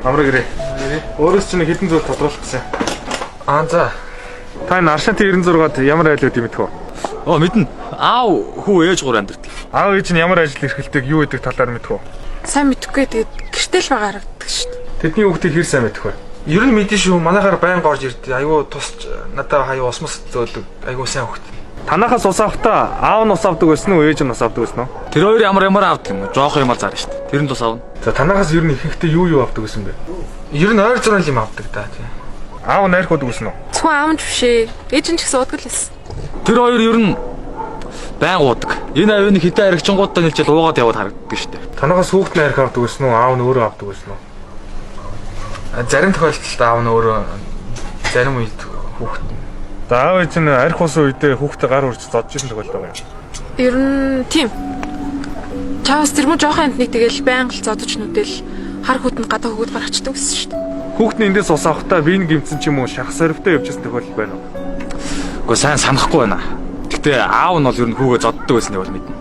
Амраа гэрээ. Өөрөөс чинь хэдэн зүйл тодруулах гэсэн. За. Та энэ Аршант 96-ад ямар айлууд юм бэ? Мэднэ. Аав хүү ээж гур амьдардаг. Аав ээж нь ямар ажил эрхэлдэг, юу гэдэг талаар мэдэх үү? Сайн мэдэхгүй тэгээд гэртэл байгаа харагддаг шүү дээ. Тэдний хүүхдийг хэр сайн мэдэх вэ? Ер нь мэдэн шүү. Манайхаар байнга орж ирдэ. Айгуу тусч надад хаяа усмас зөөлдөг. Айгуу сайн хүүхд. Танахаас ус авахтаа аав нь ус авдаг байсан уу, ээж нь ус авдаг байсан уу? Тэр хоёр ямар авдаг юм. Жоох юм зарна шүү дээ. Тэр нь тус авна. За танахаас ер нь ихэнхдээ юу авдаг байсан бэ? Ер нь ойр зураг юм авдаг да тийм. Аав найрх удаг байсан уу? Зөвхөн аав нь биш ээ. Ээж нь ч гэсэн уудаг л байсан. Тэр хоёр ер нь байнга уудаг. Энэ авийн хитэ харигчингуудтай нэлжэл уугаад яваад харагддаг шүү дээ. Танахаас хүүхд найрх авдаг байсан уу? Аав нь өөрөө авдаг байсан уу? Зарим тохиолдолд аав нь өөрөө зарим үед хүүхд. За аав ээж нь арх ус үедээ хүүхдээ гар урж зодж ирсэн тохиолдол байгаа юм. Ер нь тийм. Чаавс тэр мөн жоохон амтныг тэгэл байнга л зодож нүдэл хар хөтөнд гадаа хөгөөд гарчдаг гэсэн шүү дээ. Хүүхдний эндээс ус авахтаа биеийн гимцэн ч юм уу шахах сорвтой явжсэн тохиолдол байна уу? Гэхдээ сайн санахгүй байна. Гэхдээ аав нь бол ер нь хүүгээ зодддаг байсныг бол мэднэ.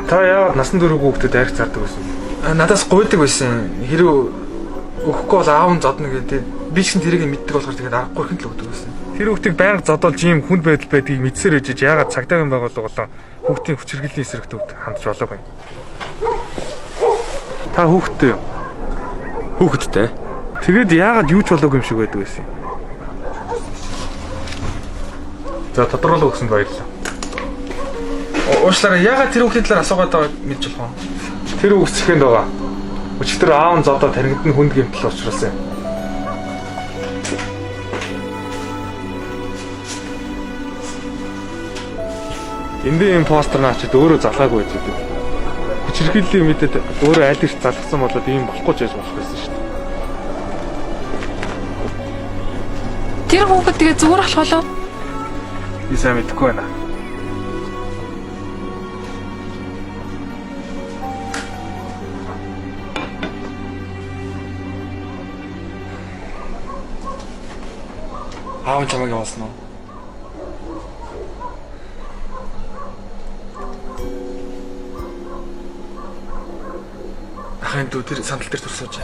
Та яагаад насан турш хүүхдэд арх зардаг байсан бэ? Надаас гуйдаг байсан. Хэрэг өгөхгүй бол аав нь зодно гэдэг. Би ч гэсэн тэрийг мэддэг болохоор тэгээд аргагүй ихэнд л өгдөг байсан. Тэр хүүхдийг байнга зодолж ийм хүнд байдал байдгийг мэдсээр ээжиж яагаад цагдаагийн байгууллага болон хүүхдийн хүчирхийллийн эсрэг төвд хандж болов вэ? Та хүүхдтэй юу? Хүүхэдтэй. Тэгээд яагаад юу ч болоогүй юм шиг байдаг байсан юм? За тодорхойлоо өгсөнд баярлалаа. Уучлаарай, яагаад тэр хүүхдийн талаар асуугаад байгааг мэдж болох вэ? Тэр үгсчхэнд байгаа. Өчигдөр аав нь зодоод тархинд нь хүнд гэмтэл учруулсан юм. Эндээ юм постэр наачид өөрөө залгаагүй байж байгаа. Хүчирхийллийн мэдээд өөрөө аль их залгсан болоод ийм болохгүй ч яж болох байсан шүү дээ. Тэр хүүхэд тэгээ зүгээр болох болов. Би сайн мэдэхгүй байна. Аав чамайг явуулсан уу? Ахын дүү тэр сандал дээр турсууж.